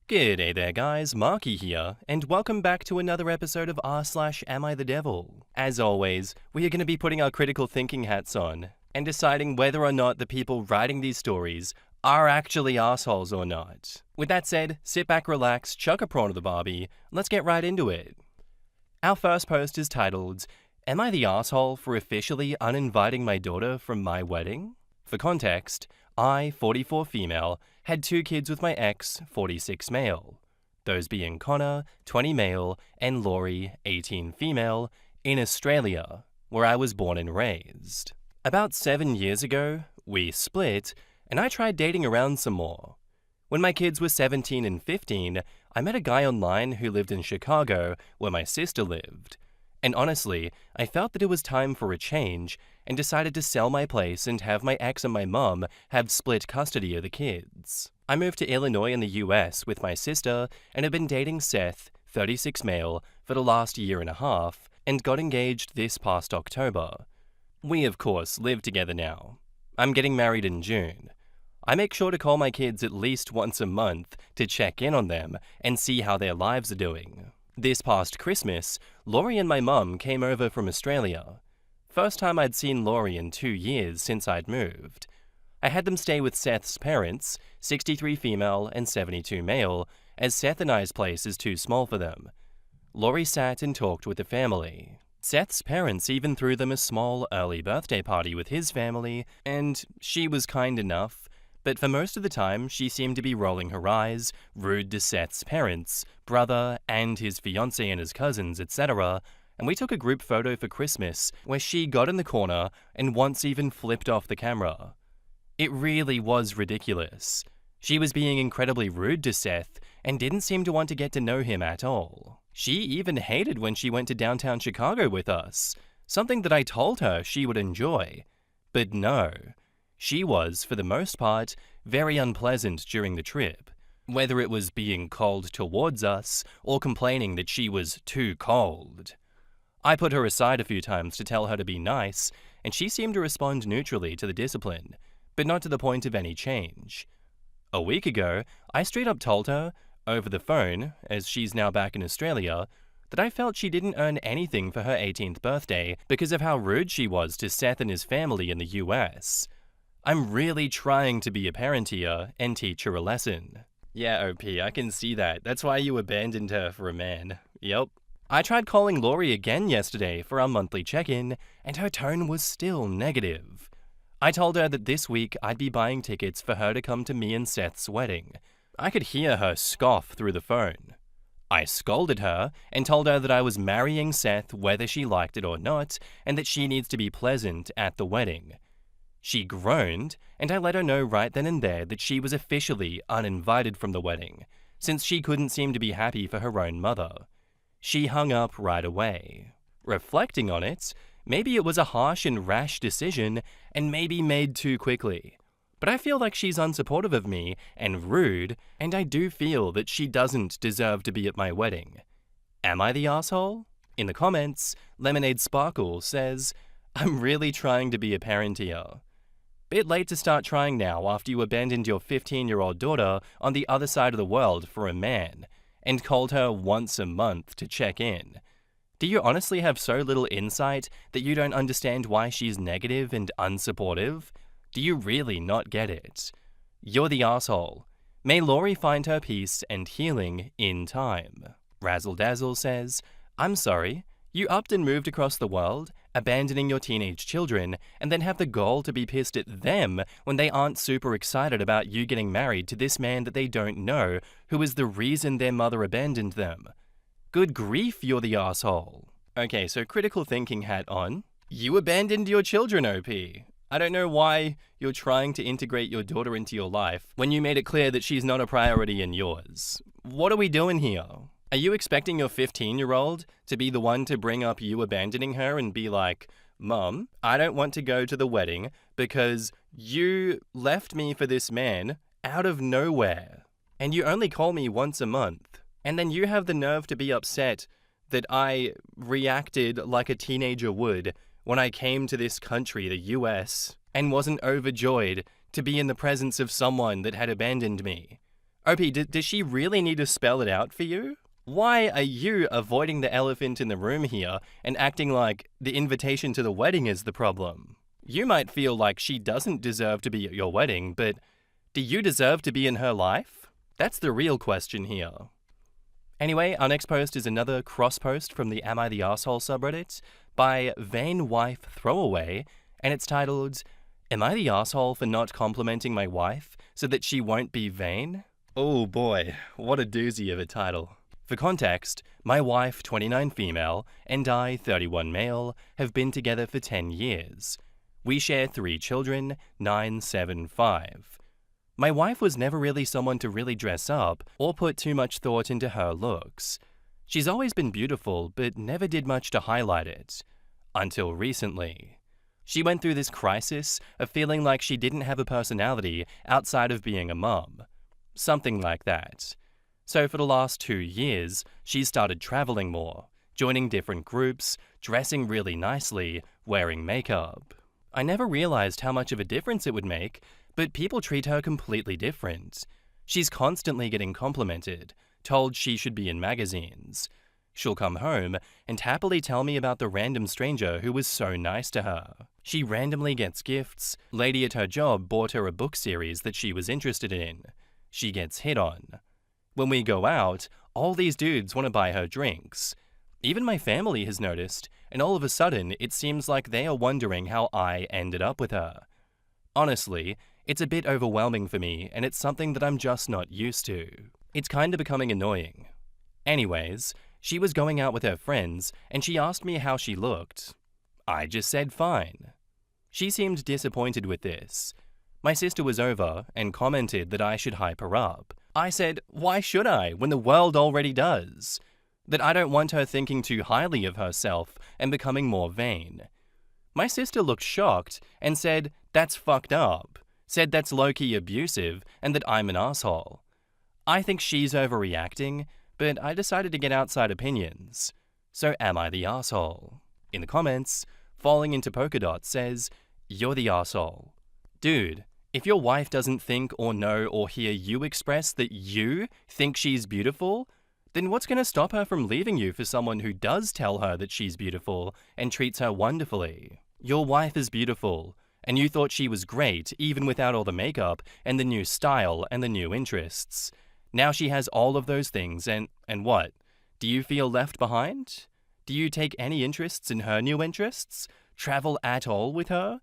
G'day there guys, Markee here, and welcome back to another episode of r/AmITheDevil. As always, we are going to be putting our critical thinking hats on, and deciding whether or not the people writing these stories are actually assholes or not. With that said, sit back, relax, chuck a prawn to the barbie, let's get right into it. Our first post is titled, "Am I the asshole for officially uninviting my daughter from my wedding?" For context, I, 44 female, had 2 kids with my ex, 46 male. Those being Connor, 20 male, and Laurie, 18 female, in Australia, where I was born and raised. About 7 years ago, we split, and I tried dating around some more. When my kids were 17 and 15, I met a guy online who lived in Chicago, where my sister lived. And honestly, I felt that it was time for a change and decided to sell my place and have my ex and my mum have split custody of the kids. I moved to Illinois in the US with my sister and have been dating Seth, 36 male, for the last year and a half and got engaged this past October. We of course live together now. I'm getting married in June. I make sure to call my kids at least once a month to check in on them and see how their lives are doing. This past Christmas, Laurie and my mum came over from Australia. First time I'd seen Laurie in 2 years since I'd moved. I had them stay with Seth's parents, 63 female and 72 male, as Seth and I's place is too small for them. Laurie sat and talked with the family. Seth's parents even threw them a small early birthday party with his family, and she was kind enough. But for most of the time, she seemed to be rolling her eyes, rude to Seth's parents, brother, and his fiancé and his cousins, etc., and we took a group photo for Christmas where she got in the corner and once even flipped off the camera. It really was ridiculous. She was being incredibly rude to Seth and didn't seem to want to get to know him at all. She even hated when she went to downtown Chicago with us, something that I told her she would enjoy. But no. She was, for the most part, very unpleasant during the trip, whether it was being cold towards us or complaining that she was too cold. I put her aside a few times to tell her to be nice, and she seemed to respond neutrally to the discipline, but not to the point of any change. A week ago, I straight up told her, over the phone, as she's now back in Australia, that I felt she didn't earn anything for her 18th birthday because of how rude she was to Seth and his family in the US. I'm really trying to be a parent here and teach her a lesson. Yeah, OP, I can see that. That's why you abandoned her for a man. Yep. I tried calling Laurie again yesterday for our monthly check-in, and her tone was still negative. I told her that this week I'd be buying tickets for her to come to me and Seth's wedding. I could hear her scoff through the phone. I scolded her and told her that I was marrying Seth whether she liked it or not, and that she needs to be pleasant at the wedding. She groaned, and I let her know right then and there that she was officially uninvited from the wedding, since she couldn't seem to be happy for her own mother. She hung up right away. Reflecting on it, maybe it was a harsh and rash decision, and maybe made too quickly. But I feel like she's unsupportive of me and rude, and I do feel that she doesn't deserve to be at my wedding. Am I the asshole? In the comments, Lemonade Sparkle says, "I'm really trying to be a parent here. Bit late to start trying now after you abandoned your 15-year-old daughter on the other side of the world for a man, and called her once a month to check in. Do you honestly have so little insight that you don't understand why she's negative and unsupportive? Do you really not get it? You're the asshole. May Laurie find her peace and healing in time." Razzle Dazzle says, "I'm sorry. You upped and moved across the world, abandoning your teenage children, and then have the gall to be pissed at them when they aren't super excited about you getting married to this man that they don't know, who is the reason their mother abandoned them. Good grief, you're the asshole." Okay, so critical thinking hat on. You abandoned your children, OP. I don't know why you're trying to integrate your daughter into your life when you made it clear that she's not a priority in yours. What are we doing here? Are you expecting your 15-year-old to be the one to bring up you abandoning her and be like, "Mom, I don't want to go to the wedding because you left me for this man out of nowhere, and you only call me once a month, and then you have the nerve to be upset that I reacted like a teenager would when I came to this country, the US, and wasn't overjoyed to be in the presence of someone that had abandoned me. OP, does she really need to spell it out for you? Why are you avoiding the elephant in the room here and acting like the invitation to the wedding is the problem? You might feel like she doesn't deserve to be at your wedding, but do you deserve to be in her life? That's the real question here. Anyway, our next post is another cross post from the Am I the Arsehole subreddit by Vain Wife Throwaway, and it's titled, Am I the Arsehole for not complimenting my wife so that she won't be vain? Oh boy, what a doozy of a title. For context, my wife, 29 female, and I, 31 male, have been together for 10 years. We share 3 children, 9, 7, 5. My wife was never really someone to really dress up or put too much thought into her looks. She's always been beautiful, but never did much to highlight it. Until recently. She went through this crisis of feeling like she didn't have a personality outside of being a mum. Something like that. So for the last 2 years, she started traveling more, joining different groups, dressing really nicely, wearing makeup. I never realized how much of a difference it would make, but people treat her completely different. She's constantly getting complimented, told she should be in magazines. She'll come home and happily tell me about the random stranger who was so nice to her. She randomly gets gifts. Lady at her job bought her a book series that she was interested in. She gets hit on. When we go out, all these dudes want to buy her drinks. Even my family has noticed, and all of a sudden it seems like they are wondering how I ended up with her. Honestly, it's a bit overwhelming for me, and it's something that I'm just not used to. It's kind of becoming annoying. Anyways, she was going out with her friends, and she asked me how she looked. I just said fine. She seemed disappointed with this. My sister was over and commented that I should hype her up. I said, why should I, when the world already does? That I don't want her thinking too highly of herself and becoming more vain. My sister looked shocked and said, that's fucked up. Said that's low-key abusive and that I'm an asshole. I think she's overreacting, but I decided to get outside opinions. So am I the asshole? In the comments, Falling Into Polka Dots says, you're the asshole. Dude, if your wife doesn't think or know or hear you express that you think she's beautiful, then what's going to stop her from leaving you for someone who does tell her that she's beautiful and treats her wonderfully? Your wife is beautiful, and you thought she was great even without all the makeup and the new style and the new interests. Now she has all of those things and what? Do you feel left behind? Do you take any interests in her new interests? Travel at all with her?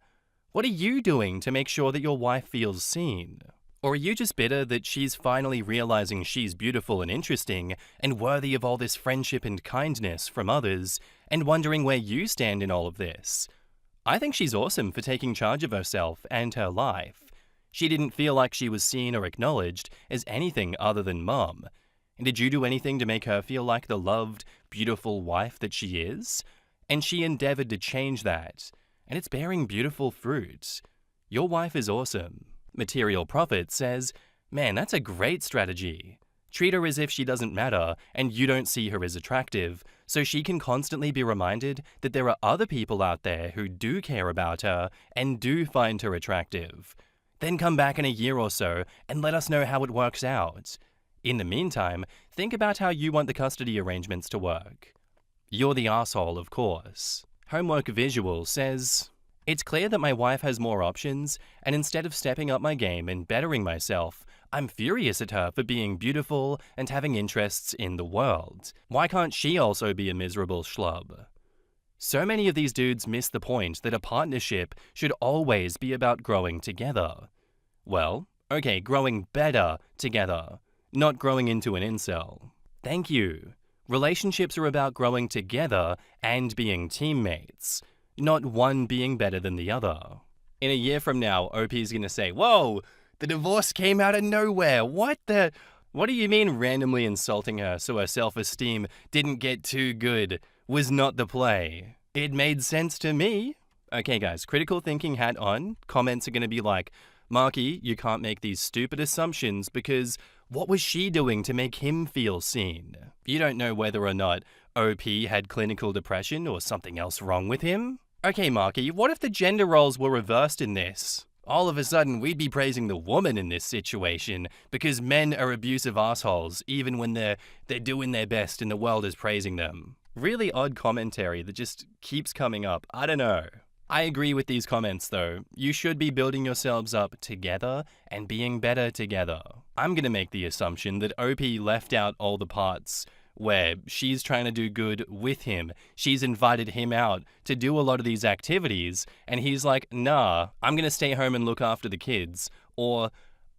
What are you doing to make sure that your wife feels seen? Or are you just bitter that she's finally realizing she's beautiful and interesting and worthy of all this friendship and kindness from others and wondering where you stand in all of this? I think she's awesome for taking charge of herself and her life. She didn't feel like she was seen or acknowledged as anything other than mum. And did you do anything to make her feel like the loved, beautiful wife that she is? And she endeavored to change that. And it's bearing beautiful fruit. Your wife is awesome. Material Prophet says, man, that's a great strategy. Treat her as if she doesn't matter and you don't see her as attractive, so she can constantly be reminded that there are other people out there who do care about her and do find her attractive. Then come back in a year or so and let us know how it works out. In the meantime, think about how you want the custody arrangements to work. You're the asshole, of course. Homework Visual says, it's clear that my wife has more options, and instead of stepping up my game and bettering myself, I'm furious at her for being beautiful and having interests in the world. Why can't she also be a miserable schlub? So many of these dudes miss the point that a partnership should always be about growing together. Well, okay, growing better together, not growing into an incel. Thank you. Relationships are about growing together and being teammates, not one being better than the other. In a year from now, OP is going to say, whoa, the divorce came out of nowhere. What do you mean randomly insulting her so her self-esteem didn't get too good was not the play? It made sense to me. Okay guys, critical thinking hat on. Comments are going to be like, Markee, you can't make these stupid assumptions because what was she doing to make him feel seen? You don't know whether or not OP had clinical depression or something else wrong with him? Okay, Markee, what if the gender roles were reversed in this? all of a sudden we'd be praising the woman in this situation because men are abusive assholes even when they're doing their best and the world is praising them. Really odd commentary that just keeps coming up. I don't know. I agree with these comments though. You should be building yourselves up together and being better together. I'm gonna make the assumption that OP left out all the parts where she's trying to do good with him. She's invited him out to do a lot of these activities, and he's like, nah, I'm gonna stay home and look after the kids. Or,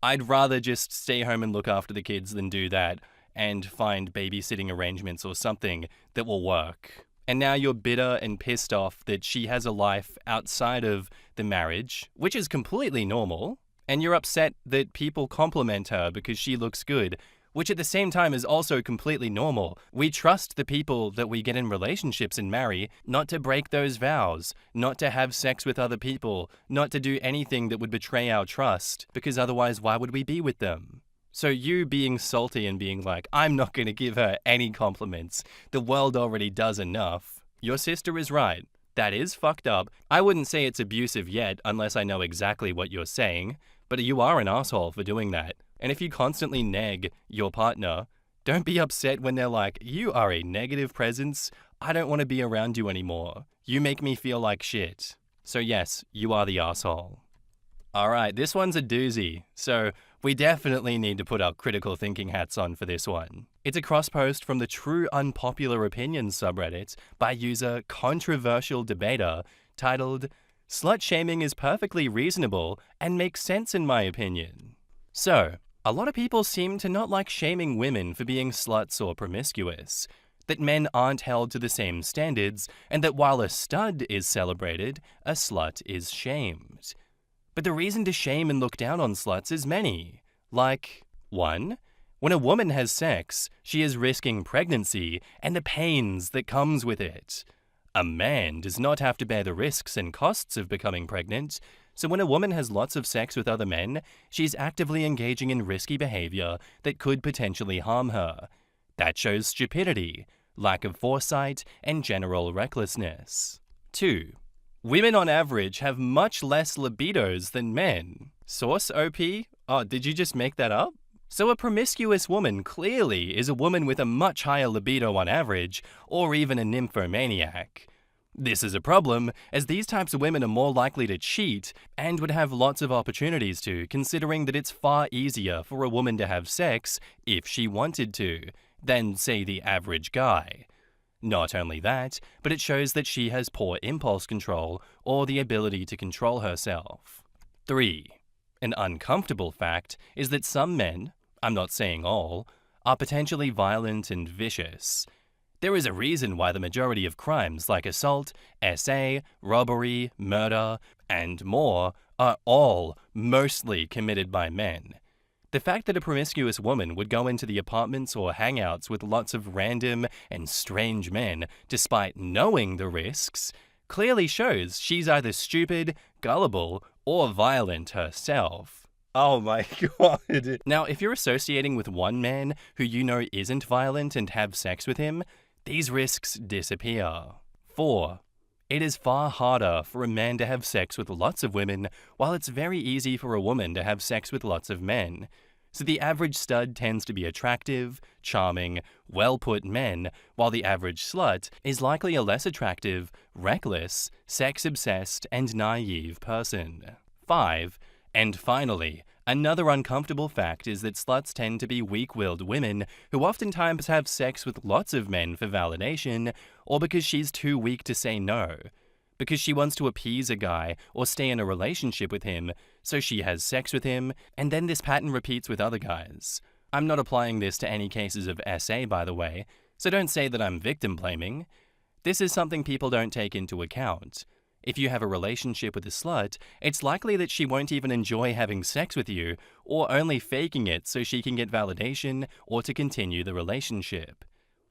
I'd rather just stay home and look after the kids than do that and find babysitting arrangements or something that will work. And now you're bitter and pissed off that she has a life outside of the marriage, which is completely normal. And you're upset that people compliment her because she looks good, which at the same time is also completely normal. We trust the people that we get in relationships and marry not to break those vows, not to have sex with other people, not to do anything that would betray our trust, because otherwise why would we be with them? So you being salty and being like, I'm not going to give her any compliments, the world already does enough. Your sister is right. That is fucked up. I wouldn't say it's abusive yet unless I know exactly what you're saying, but you are an asshole for doing that. And if you constantly neg your partner, don't be upset when they're like, you are a negative presence. I don't want to be around you anymore. You make me feel like shit. So yes, you are the asshole. All right, this one's a doozy. So we definitely need to put our critical thinking hats on for this one. It's a cross post from the True Unpopular Opinions subreddit by user Controversial Debater titled, Slut shaming is perfectly reasonable and makes sense in my opinion. So, a lot of people seem to not like shaming women for being sluts or promiscuous, that men aren't held to the same standards, and that while a stud is celebrated, a slut is shamed. But the reason to shame and look down on sluts is many. Like, 1. When a woman has sex, she is risking pregnancy and the pains that comes with it. A man does not have to bear the risks and costs of becoming pregnant, so when a woman has lots of sex with other men, she's actively engaging in risky behavior that could potentially harm her. That shows stupidity, lack of foresight, and general recklessness. 2. Women on average have much less libidos than men. Source OP? Oh, did you just make that up? So a promiscuous woman clearly is a woman with a much higher libido on average, or even a nymphomaniac. This is a problem, as these types of women are more likely to cheat and would have lots of opportunities to, considering that it's far easier for a woman to have sex, if she wanted to, than, say, the average guy. Not only that, but it shows that she has poor impulse control or the ability to control herself. 3. An uncomfortable fact is that some men, I'm not saying all, are potentially violent and vicious. There is a reason why the majority of crimes like assault, SA, robbery, murder, and more are all mostly committed by men. The fact that a promiscuous woman would go into the apartments or hangouts with lots of random and strange men despite knowing the risks clearly shows she's either stupid, gullible, or violent herself. Oh my god. Now, if you're associating with one man who you know isn't violent and have sex with him, these risks disappear. 4. It is far harder for a man to have sex with lots of women, while it's very easy for a woman to have sex with lots of men. So the average stud tends to be attractive, charming, well-put men, while the average slut is likely a less attractive, reckless, sex-obsessed, and naive person. 5. And finally, another uncomfortable fact is that sluts tend to be weak-willed women who oftentimes have sex with lots of men for validation, or because she's too weak to say no. Because she wants to appease a guy or stay in a relationship with him, so she has sex with him, and then this pattern repeats with other guys. I'm not applying this to any cases of SA, by the way, so don't say that I'm victim blaming. This is something people don't take into account. If you have a relationship with a slut, it's likely that she won't even enjoy having sex with you, or only faking it so she can get validation or to continue the relationship.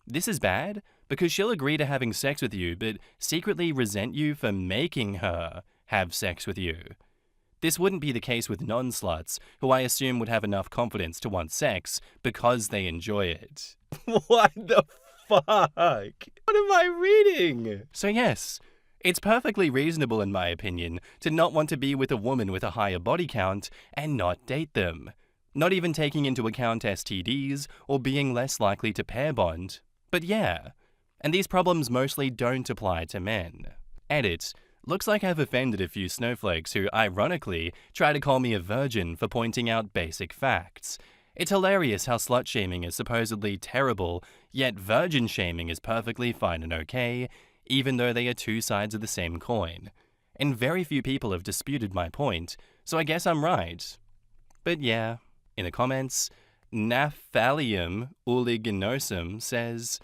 This is bad because she'll agree to having sex with you but secretly resent you for making her have sex with you. This wouldn't be the case with non-sluts, who I assume would have enough confidence to want sex because they enjoy it. What the fuck? What am I reading? So yes, It's perfectly reasonable, in my opinion, to not want to be with a woman with a higher body count and not date them. Not even taking into account STDs or being less likely to pair bond. But yeah, and these problems mostly don't apply to men. Edit. Looks like I've offended a few snowflakes who, ironically, try to call me a virgin for pointing out basic facts. It's hilarious how slut-shaming is supposedly terrible, yet virgin-shaming is perfectly fine and okay, even though they are two sides of the same coin. And very few people have disputed my point, so I guess I'm right. But yeah, in the comments, Naphalium Uliginosum says,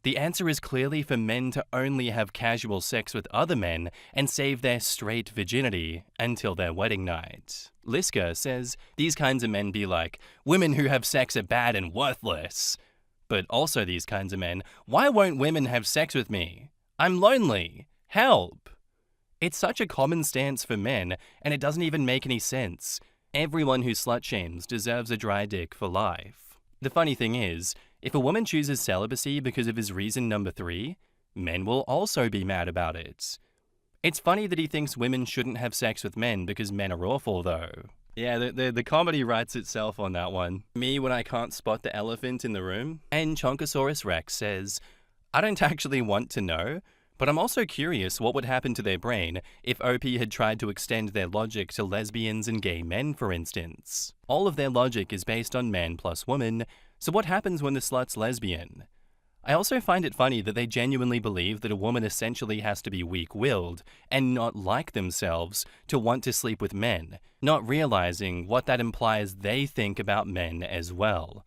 the answer is clearly for men to only have casual sex with other men and save their straight virginity until their wedding night. Liska says, these kinds of men be like, women who have sex are bad and worthless. But also these kinds of men, why won't women have sex with me? I'm lonely. Help! It's such a common stance for men, and it doesn't even make any sense. Everyone who slut-shames deserves a dry dick for life. The funny thing is, if a woman chooses celibacy because of his reason number 3, men will also be mad about it. It's funny that he thinks women shouldn't have sex with men because men are awful, though. Yeah, the comedy writes itself on that one. Me when I can't spot the elephant in the room. And Chonkosaurus Rex says, I don't actually want to know, but I'm also curious what would happen to their brain if OP had tried to extend their logic to lesbians and gay men, for instance. All of their logic is based on man plus woman, so what happens when the slut's lesbian? I also find it funny that they genuinely believe that a woman essentially has to be weak-willed and not like themselves to want to sleep with men, not realizing what that implies they think about men as well.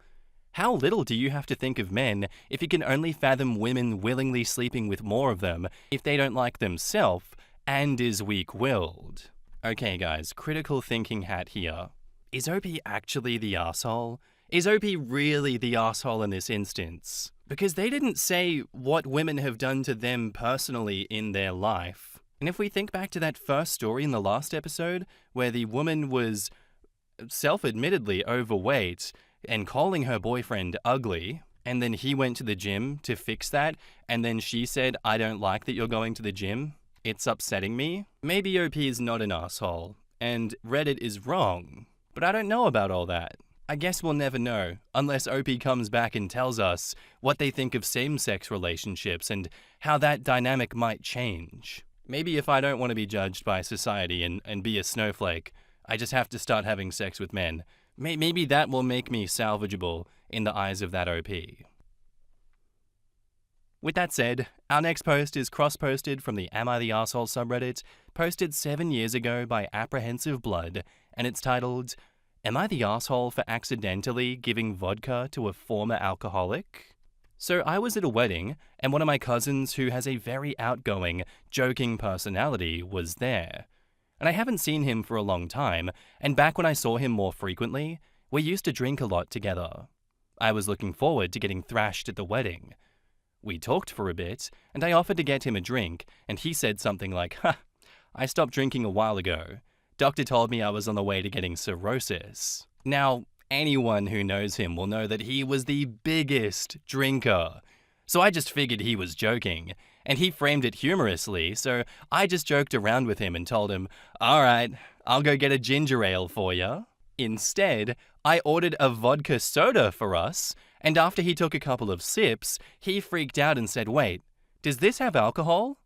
How little do you have to think of men if you can only fathom women willingly sleeping with more of them if they don't like themselves and is weak-willed? Okay guys, critical thinking hat here. Is OP actually the asshole? Is OP really the asshole in this instance? Because they didn't say what women have done to them personally in their life. And if we think back to that first story in the last episode, where the woman was self-admittedly overweight and calling her boyfriend ugly, and then he went to the gym to fix that, and then she said, I don't like that you're going to the gym, it's upsetting me. Maybe OP is not an asshole, and Reddit is wrong. But I don't know about all that. I guess we'll never know, unless OP comes back and tells us what they think of same-sex relationships and how that dynamic might change. Maybe if I don't want to be judged by society and be a snowflake, I just have to start having sex with men. Maybe that will make me salvageable in the eyes of that OP. With that said, our next post is cross-posted from the Am I the Arsehole subreddit, posted 7 years ago by Apprehensive Blood, and it's titled, Am I the Arsehole for accidentally giving vodka to a former alcoholic? So I was at a wedding, and one of my cousins who has a very outgoing, joking personality was there. And I haven't seen him for a long time, and back when I saw him more frequently, we used to drink a lot together. I was looking forward to getting thrashed at the wedding. We talked for a bit, and I offered to get him a drink, and he said something like, I stopped drinking a while ago. Doctor told me I was on the way to getting cirrhosis. Now, anyone who knows him will know that he was the biggest drinker. So I just figured he was joking, and he framed it humorously, so I just joked around with him and told him, alright, I'll go get a ginger ale for ya. Instead, I ordered a vodka soda for us, and after he took a couple of sips, he freaked out and said, wait, does this have alcohol?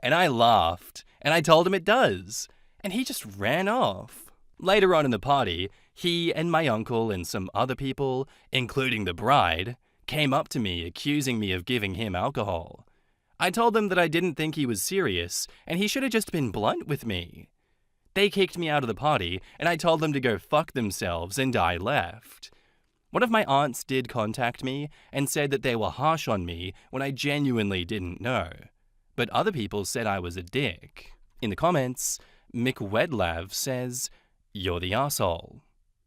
And I laughed, and I told him it does, and he just ran off. Later on in the party, he and my uncle and some other people, including the bride, came up to me accusing me of giving him alcohol. I told them that I didn't think he was serious, and he should have just been blunt with me. They kicked me out of the party, and I told them to go fuck themselves, and I left. One of my aunts did contact me and said that they were harsh on me when I genuinely didn't know. But other people said I was a dick. In the comments, McWedlav says, you're the arsehole.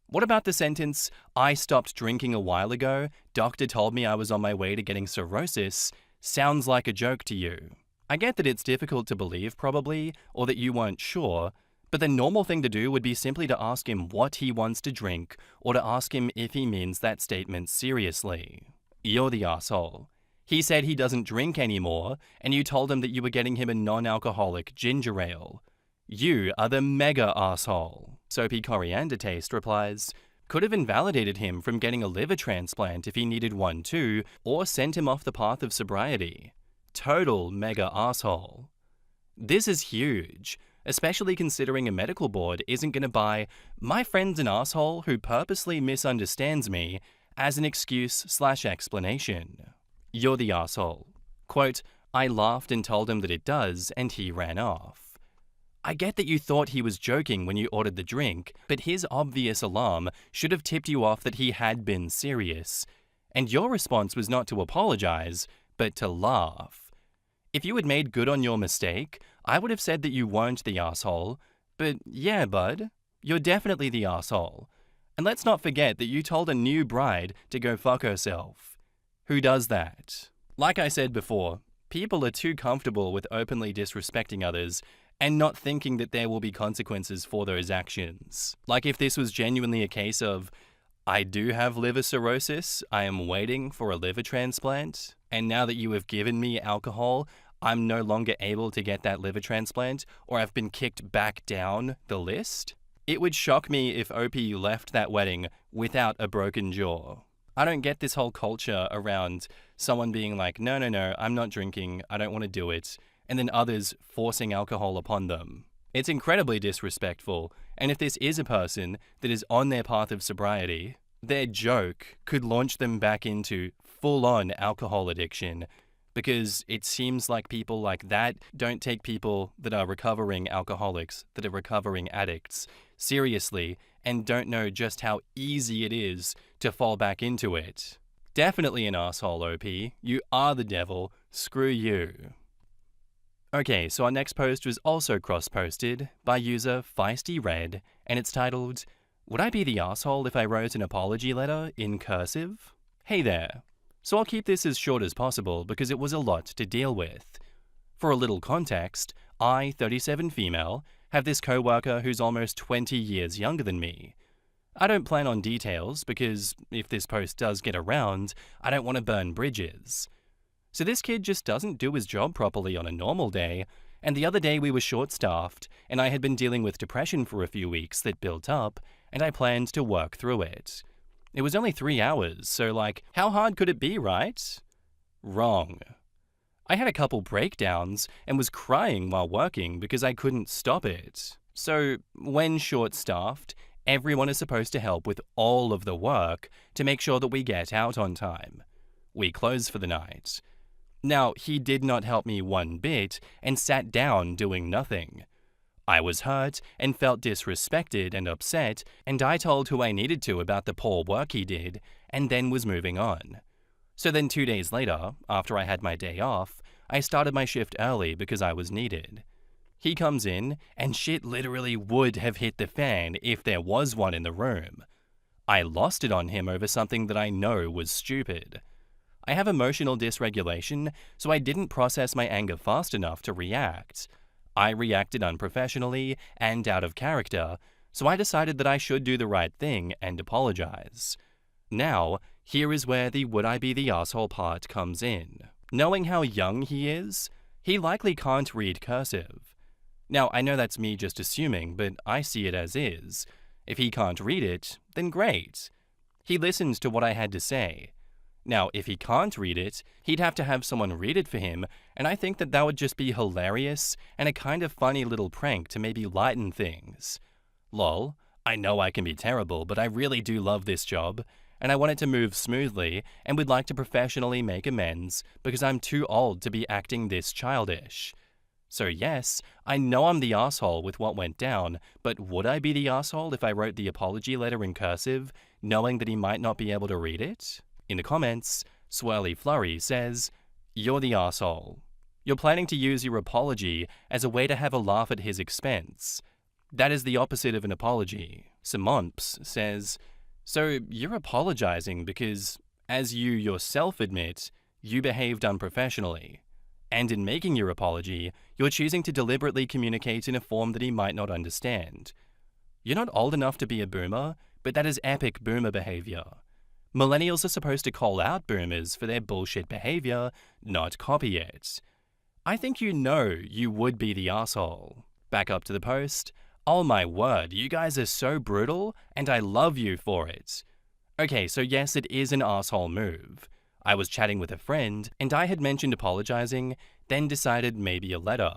What about the sentence, I stopped drinking a while ago, doctor told me I was on my way to getting cirrhosis, sounds like a joke to you? I get that it's difficult to believe probably, or that you weren't sure, but the normal thing to do would be simply to ask him what he wants to drink, or to ask him if he means that statement seriously. You're the arsehole. He said he doesn't drink anymore, and you told him that you were getting him a non-alcoholic ginger ale. You are the mega asshole. Soapy Coriander Taste replies, could have invalidated him from getting a liver transplant if he needed one too, or sent him off the path of sobriety. Total mega asshole. This is huge, especially considering a medical board isn't going to buy "my friend's an asshole who purposely misunderstands me" as an excuse/explanation. You're the asshole. Quote, I laughed and told him that it does, and he ran off. I get that you thought he was joking when you ordered the drink, but his obvious alarm should have tipped you off that he had been serious. And your response was not to apologize, but to laugh. If you had made good on your mistake, I would have said that you weren't the asshole. But yeah, bud, you're definitely the asshole. And let's not forget that you told a new bride to go fuck herself. Who does that? Like I said before, people are too comfortable with openly disrespecting others and not thinking that there will be consequences for those actions. Like if this was genuinely a case of, I do have liver cirrhosis, I am waiting for a liver transplant, and now that you have given me alcohol, I'm no longer able to get that liver transplant, or I've been kicked back down the list. It would shock me if OP left that wedding without a broken jaw. I don't get this whole culture around someone being like, no, I'm not drinking, I don't want to do it, and then others forcing alcohol upon them. It's incredibly disrespectful, and if this is a person that is on their path of sobriety, their joke could launch them back into full-on alcohol addiction, because it seems like people like that don't take people that are recovering alcoholics, that are recovering addicts, seriously, and don't know just how easy it is to fall back into it. Definitely an asshole, OP. You are the devil. Screw you. Okay, so our next post was also cross-posted by user FeistyRed, and it's titled, Would I be the asshole if I wrote an apology letter in cursive? Hey there. So I'll keep this as short as possible because it was a lot to deal with. For a little context, I, 37 female, have this co-worker who's almost 20 years younger than me. I don't plan on details because if this post does get around, I don't want to burn bridges. So this kid just doesn't do his job properly on a normal day, and the other day we were short-staffed, and I had been dealing with depression for a few weeks that built up, and I planned to work through it. It was only 3 hours, so like, how hard could it be, right? Wrong. I had a couple breakdowns and was crying while working because I couldn't stop it. So when short-staffed, everyone is supposed to help with all of the work to make sure that we get out on time. We close for the night. Now, he did not help me one bit and sat down doing nothing. I was hurt and felt disrespected and upset, and I told who I needed to about the poor work he did, and then was moving on. So then 2 days later, after I had my day off, I started my shift early because I was needed. He comes in, and shit literally would have hit the fan if there was one in the room. I lost it on him over something that I know was stupid. I have emotional dysregulation, so I didn't process my anger fast enough to react. I reacted unprofessionally and out of character, so I decided that I should do the right thing and apologize. Now, here is where the would I be the asshole part comes in. Knowing how young he is, he likely can't read cursive. Now, I know that's me just assuming, but I see it as is. If he can't read it, then great. He listened to what I had to say. Now, if he can't read it, he'd have to have someone read it for him, and I think that would just be hilarious and a kind of funny little prank to maybe lighten things. Lol, I know I can be terrible, but I really do love this job, and I want it to move smoothly and would like to professionally make amends because I'm too old to be acting this childish. So yes, I know I'm the asshole with what went down, but would I be the asshole if I wrote the apology letter in cursive, knowing that he might not be able to read it? In the comments, Swirly Flurry says, You're the asshole. You're planning to use your apology as a way to have a laugh at his expense. That is the opposite of an apology. Simomps says, So you're apologizing because, as you yourself admit, you behaved unprofessionally. And in making your apology, you're choosing to deliberately communicate in a form that he might not understand. You're not old enough to be a boomer, but that is epic boomer behavior. Millennials are supposed to call out boomers for their bullshit behavior, not copy it. I think you know you would be the asshole. Back up to the post. Oh my word, you guys are so brutal, and I love you for it. Okay, so yes, it is an asshole move. I was chatting with a friend, and I had mentioned apologizing, then decided maybe a letter.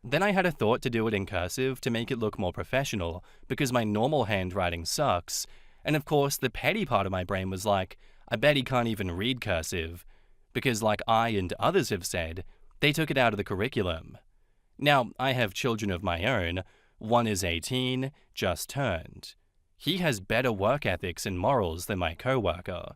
Then I had a thought to do it in cursive to make it look more professional, because my normal handwriting sucks, and of course the petty part of my brain was like, I bet he can't even read cursive, because like I and others have said, they took it out of the curriculum. Now, I have children of my own. One is 18, just turned. He has better work ethics and morals than my coworker.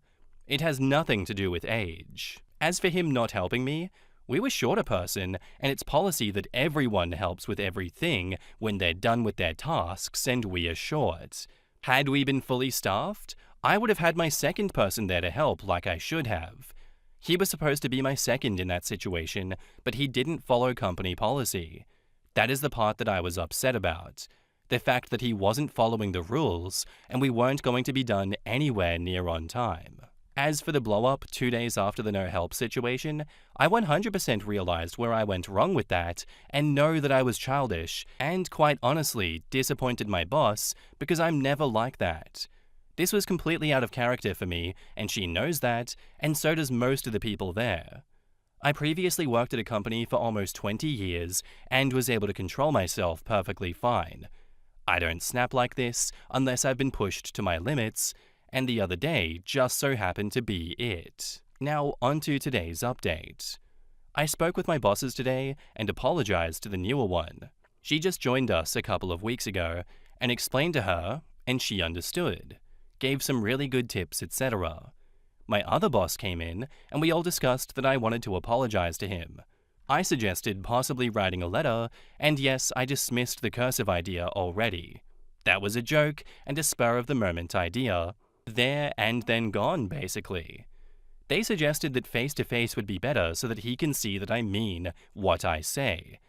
It has nothing to do with age. As for him not helping me, we were short a person, and it's policy that everyone helps with everything when they're done with their tasks and we are short. Had we been fully staffed, I would have had my second person there to help like I should have. He was supposed to be my second in that situation, but he didn't follow company policy. That is the part that I was upset about. The fact that he wasn't following the rules, and we weren't going to be done anywhere near on time. As for the blow-up 2 days after the no-help situation, I 100% realized where I went wrong with that, and know that I was childish, and quite honestly disappointed my boss because I'm never like that. This was completely out of character for me, and she knows that, and so does most of the people there. I previously worked at a company for almost 20 years and was able to control myself perfectly fine. I don't snap like this unless I've been pushed to my limits, and the other day just so happened to be it. Now onto today's update. I spoke with my bosses today and apologized to the newer one. She just joined us a couple of weeks ago and explained to her, and she understood. Gave some really good tips, etc. My other boss came in, and we all discussed that I wanted to apologize to him. I suggested possibly writing a letter, and yes, I dismissed the cursive idea already. That was a joke and a spur-of-the-moment idea. There and then gone, basically. They suggested that face-to-face would be better so that he can see that I mean what I say.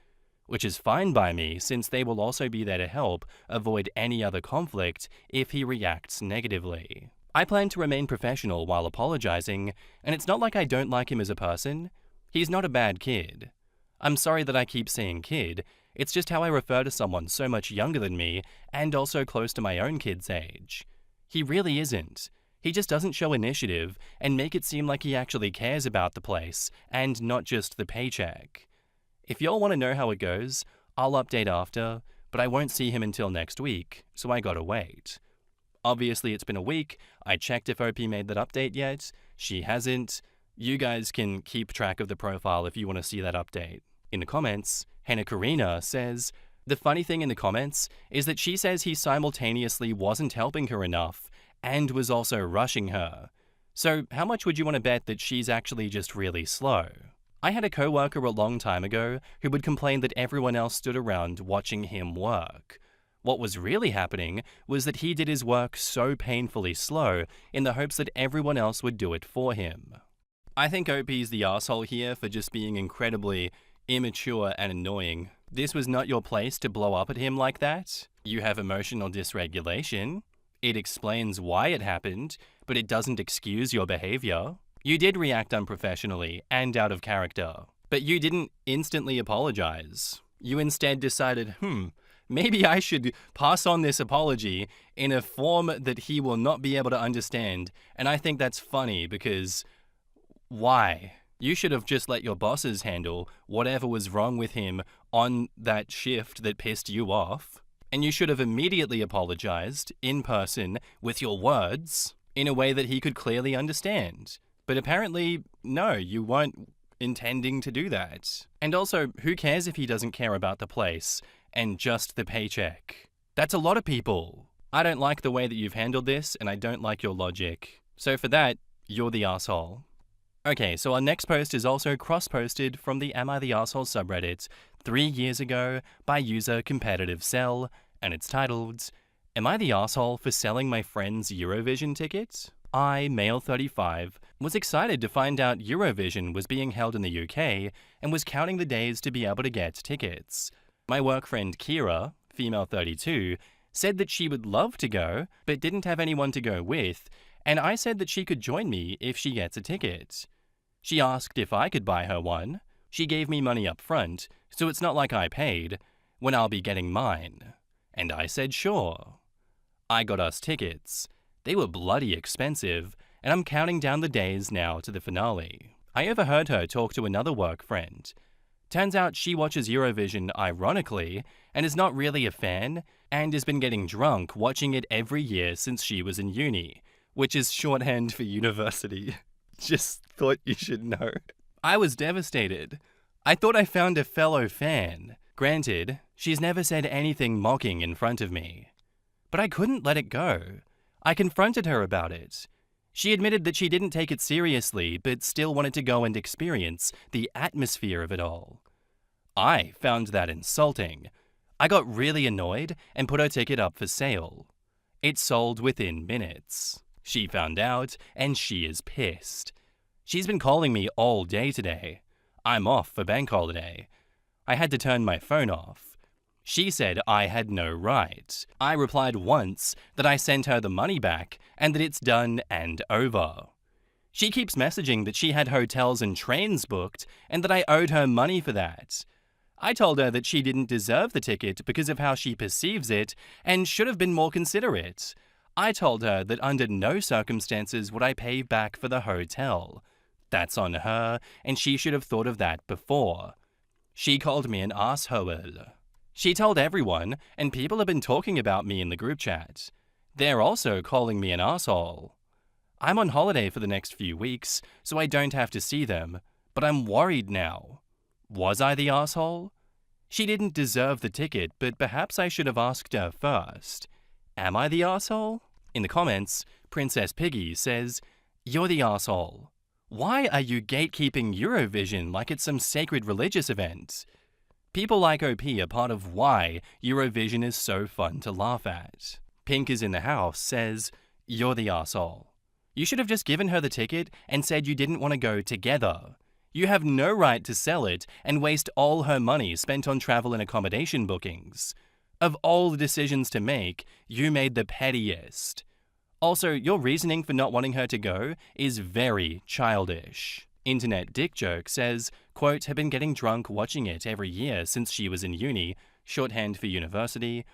Which is fine by me, since they will also be there to help avoid any other conflict if he reacts negatively. I plan to remain professional while apologizing, and it's not like I don't like him as a person. He's not a bad kid. I'm sorry that I keep saying kid, it's just how I refer to someone so much younger than me and also close to my own kid's age. He really isn't. He just doesn't show initiative and make it seem like he actually cares about the place and not just the paycheck. If y'all want to know how it goes, I'll update after, but I won't see him until next week, so I gotta wait. Obviously it's been a week. I checked if OP made that update yet. She hasn't. You guys can keep track of the profile if you want to see that update. In the comments, Hannah Karina says, the funny thing in the comments is that she says he simultaneously wasn't helping her enough and was also rushing her. So how much would you want to bet that she's actually just really slow? I had a coworker a long time ago who would complain that everyone else stood around watching him work. What was really happening was that he did his work so painfully slow in the hopes that everyone else would do it for him. I think OP's the asshole here for just being incredibly immature and annoying. This was not your place to blow up at him like that. You have emotional dysregulation. It explains why it happened, but it doesn't excuse your behavior. You did react unprofessionally and out of character, but you didn't instantly apologize. You instead decided, maybe I should pass on this apology in a form that he will not be able to understand, and I think that's funny because why? You should have just let your bosses handle whatever was wrong with him on that shift that pissed you off, and you should have immediately apologized in person with your words in a way that he could clearly understand. But apparently, no, you weren't intending to do that. And also, who cares if he doesn't care about the place and just the paycheck? That's a lot of people. I don't like the way that you've handled this, and I don't like your logic. So for that, you're the asshole. Okay, so our next post is also cross-posted from the Am I the Asshole subreddit 3 years ago by user Competitive Cell, and it's titled, Am I the asshole for selling my friend's Eurovision ticket? I, male 35, was excited to find out Eurovision was being held in the UK and was counting the days to be able to get tickets. My work friend Kira, female 32, said that she would love to go, but didn't have anyone to go with, and I said that she could join me if she gets a ticket. She asked if I could buy her one. She gave me money up front, so it's not like I paid, when I'll be getting mine. And I said sure. I got us tickets. They were bloody expensive, and I'm counting down the days now to the finale. I overheard her talk to another work friend. Turns out she watches Eurovision ironically and is not really a fan and has been getting drunk watching it every year since she was in uni, which is shorthand for university. Just thought you should know. I was devastated. I thought I found a fellow fan. Granted, she's never said anything mocking in front of me. But I couldn't let it go. I confronted her about it. She admitted that she didn't take it seriously, but still wanted to go and experience the atmosphere of it all. I found that insulting. I got really annoyed and put her ticket up for sale. It sold within minutes. She found out, and she is pissed. She's been calling me all day today. I'm off for bank holiday. I had to turn my phone off. She said I had no right. I replied once that I sent her the money back and that it's done and over. She keeps messaging that she had hotels and trains booked and that I owed her money for that. I told her that she didn't deserve the ticket because of how she perceives it and should have been more considerate. I told her that under no circumstances would I pay back for the hotel. That's on her, and she should have thought of that before. She called me an asshole. She told everyone, and people have been talking about me in the group chat. They're also calling me an asshole. I'm on holiday for the next few weeks, so I don't have to see them, but I'm worried now. Was I the asshole? She didn't deserve the ticket, but perhaps I should have asked her first. Am I the asshole? In the comments, Princess Piggy says, "You're the asshole. Why are you gatekeeping Eurovision like it's some sacred religious event?" People like OP are part of why Eurovision is so fun to laugh at. Pink is in the house says, "You're the asshole. You should have just given her the ticket and said you didn't want to go together. You have no right to sell it and waste all her money spent on travel and accommodation bookings. Of all the decisions to make, you made the pettiest. Also, your reasoning for not wanting her to go is very childish." Internet Dick Joke says, quote, "Have been getting drunk watching it every year since she was in uni," shorthand for university.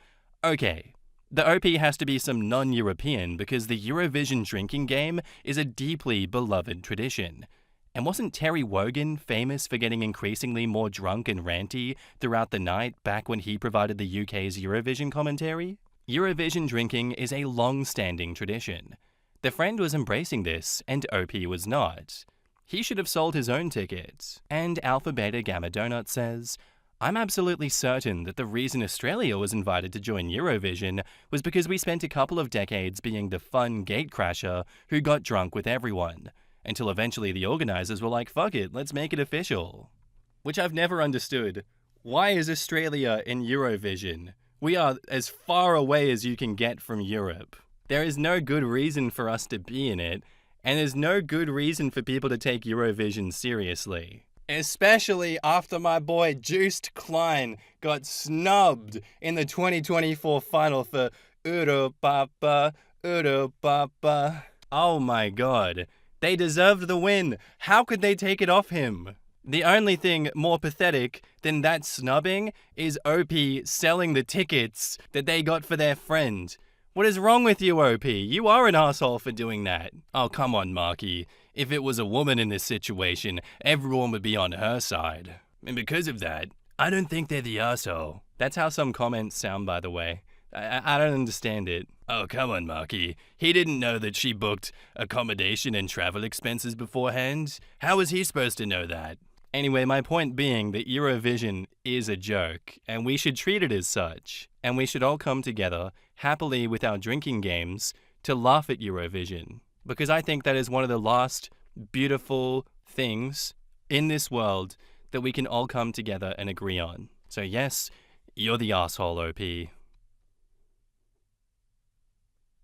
Okay, the OP has to be some non-European because the Eurovision drinking game is a deeply beloved tradition. And wasn't Terry Wogan famous for getting increasingly more drunk and ranty throughout the night back when he provided the UK's Eurovision commentary? Eurovision drinking is a long-standing tradition. The friend was embracing this, and OP was not. He should have sold his own ticket. And Alpha Beta Gamma Donut says, "I'm absolutely certain that the reason Australia was invited to join Eurovision was because we spent a couple of decades being the fun gatecrasher who got drunk with everyone, until eventually the organizers were like, fuck it, let's make it official." Which I've never understood. Why is Australia in Eurovision? We are as far away as you can get from Europe. There is no good reason for us to be in it, and there's no good reason for people to take Eurovision seriously. Especially after my boy Juiced Klein got snubbed in the 2024 final for Europapa, Europapa. Oh my god. They deserved the win. How could they take it off him? The only thing more pathetic than that snubbing is OP selling the tickets that they got for their friend. What is wrong with you, OP? You are an asshole for doing that. Oh, come on, Markee. If it was a woman in this situation, everyone would be on her side. And because of that, I don't think they're the asshole. That's how some comments sound, by the way. I don't understand it. Oh, come on, Markee. He didn't know that she booked accommodation and travel expenses beforehand. How was he supposed to know that? Anyway, my point being that Eurovision is a joke, and we should treat it as such. And we should all come together, happily with our drinking games, to laugh at Eurovision. Because I think that is one of the last beautiful things in this world that we can all come together and agree on. So yes, you're the asshole, OP.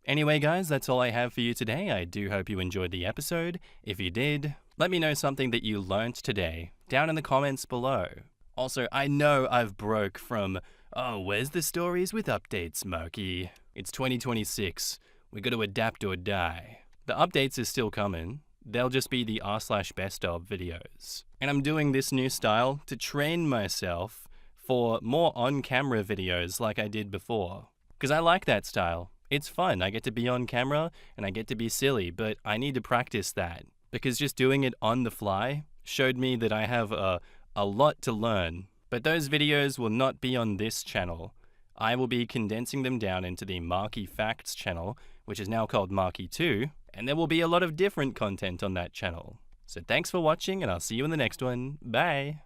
Anyway, guys, that's all I have for you today. I do hope you enjoyed the episode. If you did, let me know something that you learnt today down in the comments below. Also, I know I've broke from, oh, where's the stories with updates, Markee? It's 2026. We got to adapt or die. The updates are still coming. They'll just be the r/best of videos. And I'm doing this new style to train myself for more on-camera videos like I did before. Because I like that style. It's fun. I get to be on camera and I get to be silly, but I need to practice that. Because just doing it on the fly showed me that I have a lot to learn. But those videos will not be on this channel. I will be condensing them down into the Markee Facts channel, which is now called Markee 2, and there will be a lot of different content on that channel. So thanks for watching, and I'll see you in the next one. Bye!